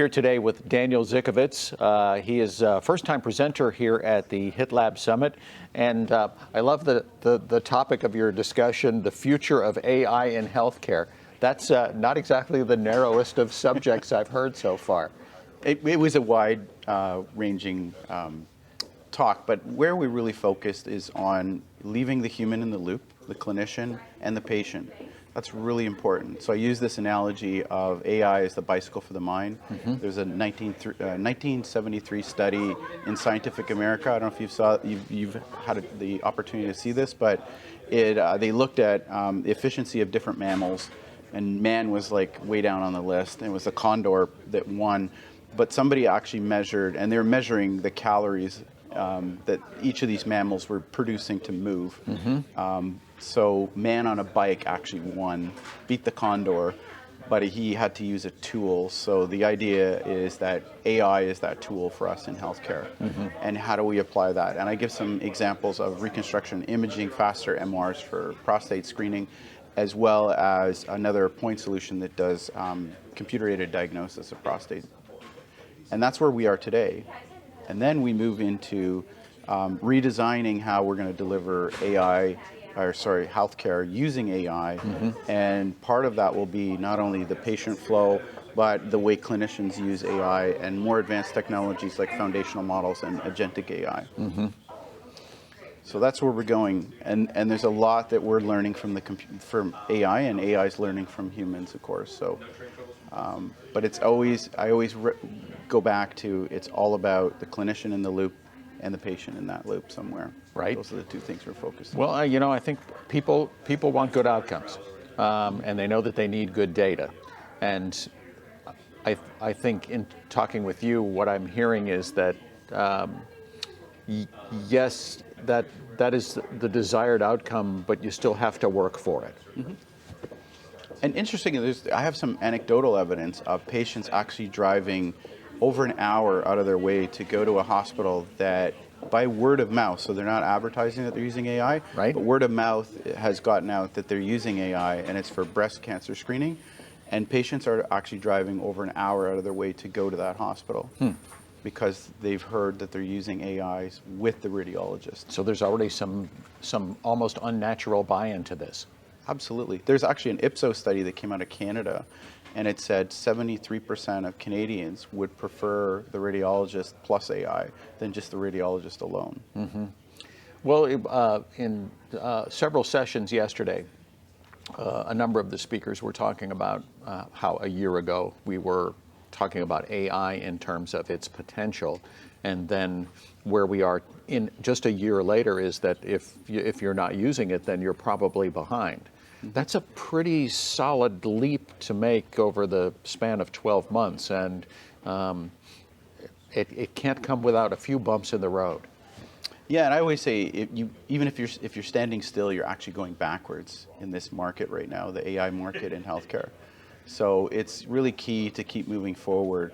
Here today with Daniel Zikovitz. He is a first-time presenter here at the HITLAB Summit. And I love the topic of your discussion, the future of AI in healthcare. That's not exactly the narrowest of subjects I've heard so far. It was a wide-ranging talk, but where we really focused is on leaving the human in the loop, the clinician and the patient. That's really important. So I use this analogy of AI as the bicycle for the mind. Mm-hmm. There's a 1973 study in Scientific America. I don't know if you've had the opportunity to see this, but they looked at the efficiency of different mammals, and man was like way down on the list, and it was the condor that won. But somebody actually measured, and they were measuring the calories that each of these mammals were producing to move. Mm-hmm. So man on a bike actually won, beat the condor, but he had to use a tool. So the idea is that AI is that tool for us in healthcare. Mm-hmm. And how do we apply that? And I give some examples of reconstruction imaging, faster MRs for prostate screening, as well as another point solution that does computer-aided diagnosis of prostate. And that's where we are today. And then we move into redesigning how we're going to deliver healthcare using AI. Mm-hmm. And part of that will be not only the patient flow, but the way clinicians use AI and more advanced technologies like foundational models and agentic AI. Mm-hmm. So that's where we're going. And there's a lot that we're learning from from AI, and AI is learning from humans, of course. So, but I always go back to, it's all about the clinician in the loop and the patient in that loop somewhere. Right. Those are the two things we're focused on. Well, I think people want good outcomes, and they know that they need good data. And I think in talking with you, what I'm hearing is that yes, that is the desired outcome, but you still have to work for it. Mm-hmm. And interestingly, I have some anecdotal evidence of patients actually driving over an hour out of their way to go to a hospital that, by word of mouth, so they're not advertising that they're using AI, right? But word of mouth has gotten out that they're using AI, and it's for breast cancer screening. And patients are actually driving over an hour out of their way to go to that hospital because they've heard that they're using AIs with the radiologist. So there's already some almost unnatural buy-in to this. Absolutely. There's actually an Ipsos study that came out of Canada, and it said 73% of Canadians would prefer the radiologist plus AI than just the radiologist alone. Mm-hmm. Well, in several sessions yesterday, a number of the speakers were talking about how a year ago we were talking about AI in terms of its potential, and then where we are in just a year later is that if you're not using it, then you're probably behind. That's a pretty solid leap to make over the span of 12 months, and it can't come without a few bumps in the road. Yeah, and I always say, even if you're standing still, you're actually going backwards in this market right now, the AI market in healthcare. So it's really key to keep moving forward.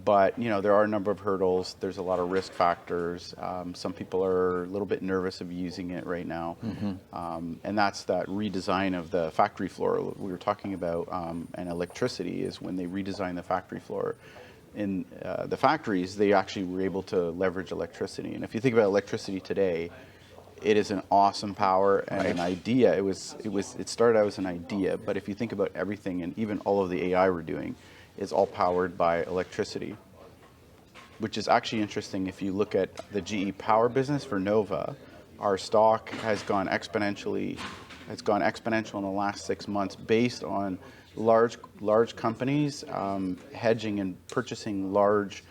But there are a number of hurdles. There's a lot of risk factors. Some people are a little bit nervous of using it right now, and that's that redesign of the factory floor we were talking about. And electricity is when they redesign the factory floor. In the factories, they actually were able to leverage electricity. And if you think about electricity today, it is an awesome power and an idea. It started out as an idea, but if you think about everything and even all of the AI we're doing, is all powered by electricity, which is actually interesting. If you look at the GE power business for Nova, our stock has gone exponential in the last 6 months based on large companies hedging and purchasing large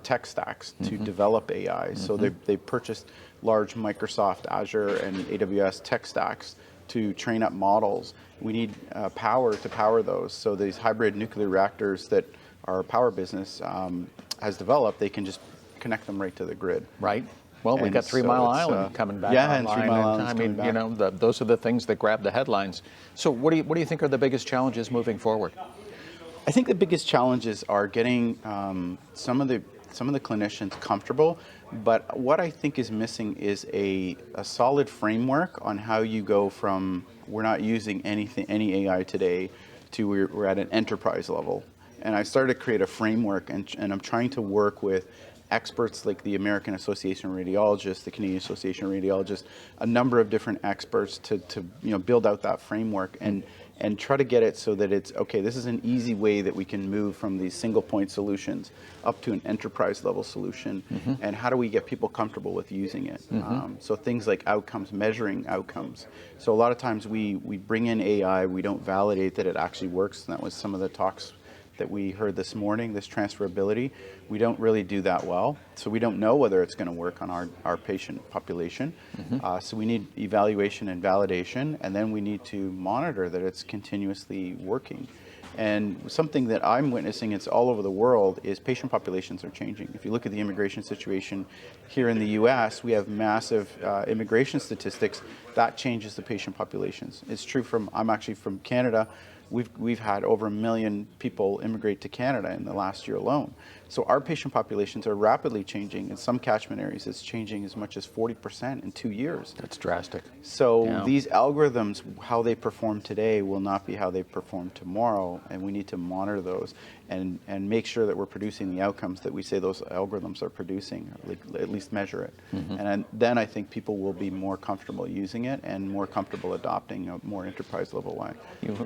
tech stacks to develop AI. So they purchased large Microsoft Azure and AWS tech stacks to train up models. We need power to power those. So these hybrid nuclear reactors that our power business has developed, they can just connect them right to the grid. Right. Well, we've got 3 Mile Island coming back. Yeah, and 3 Mile Island. I mean, those are the things that grab the headlines. So what do you think are the biggest challenges moving forward? I think the biggest challenges are getting some of the clinicians comfortable, but what I think is missing is a solid framework on how you go from we're not using any AI today to we're at an enterprise level. And I started to create a framework, and I'm trying to work with experts like the American Association of Radiologists, the Canadian Association of Radiologists, a number of different experts to build out that framework and try to get it so that it's, okay, this is an easy way that we can move from these single point solutions up to an enterprise level solution. And how do we get people comfortable with using it? So things like outcomes, measuring outcomes. So a lot of times we bring in AI, we don't validate that it actually works. And that was some of the talks that we heard this morning, this transferability. We don't really do that well. So we don't know whether it's going to work on our patient population. So we need evaluation and validation, and then we need to monitor that it's continuously working. And something that I'm witnessing, it's all over the world, is patient populations are changing. If you look at the immigration situation here in the US, we have massive immigration statistics. That changes the patient populations. It's true I'm actually from Canada. We've had over 1 million people immigrate to Canada in the last year alone. So our patient populations are rapidly changing. In some catchment areas, it's changing as much as 40% in 2 years. That's drastic. So these algorithms, how they perform today will not be how they perform tomorrow, and we need to monitor those and make sure that we're producing the outcomes that we say those algorithms are producing, or at least measure it. And then I think people will be more comfortable using it and more comfortable adopting a more enterprise level way.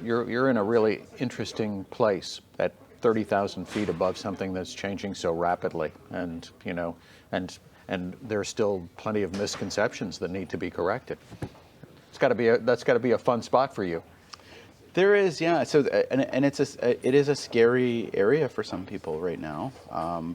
You're in a really interesting place at 30,000 feet above something that's changing so rapidly, and and there's still plenty of misconceptions that need to be corrected. That's got to be a fun spot for you. There is, yeah. So, and it is a scary area for some people right now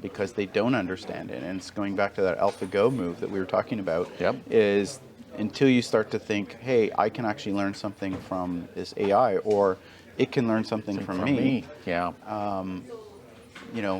because they don't understand it. And it's going back to that AlphaGo move that we were talking about. Is until you start to think, hey, I can actually learn something from this AI, or it can learn something from me. Yeah.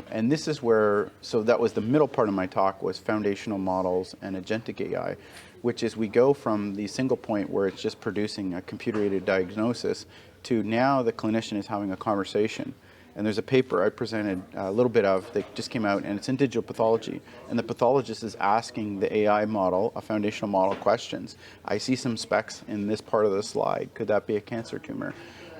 And this is where, so that was the middle part of my talk, was foundational models and agentic AI, which is we go from the single point where it's just producing a computer-aided diagnosis to now the clinician is having a conversation. And there's a paper I presented a little bit of that just came out, and it's in digital pathology. And the pathologist is asking the AI model, a foundational model, questions. I see some specks in this part of the slide. Could that be a cancer tumor?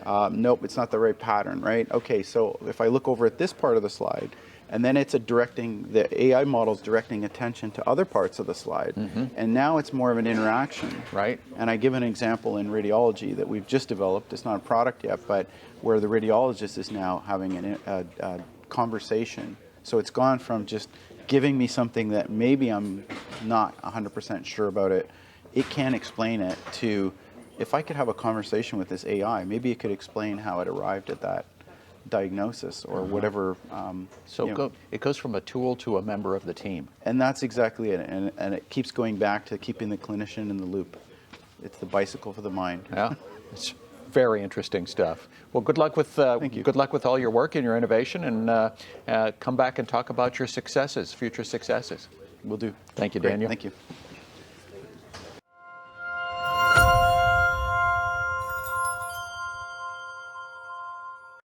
Nope, it's not the right pattern, right? Okay, so if I look over at this part of the slide, and then it's the AI model's directing attention to other parts of the slide, and now it's more of an interaction. Right. And I give an example in radiology that we've just developed. It's not a product yet, but where the radiologist is now having a conversation. So it's gone from just giving me something that maybe I'm not 100% sure about it, it can explain it, to if I could have a conversation with this AI, maybe it could explain how it arrived at that diagnosis or whatever. It goes from a tool to a member of the team. And that's exactly it. And it keeps going back to keeping the clinician in the loop. It's the bicycle for the mind. Yeah, it's very interesting stuff. Well, good luck with Thank you. Good luck with all your work and your innovation, and come back and talk about your successes, future successes. Will do. Thank you, Great. Daniel. Thank you.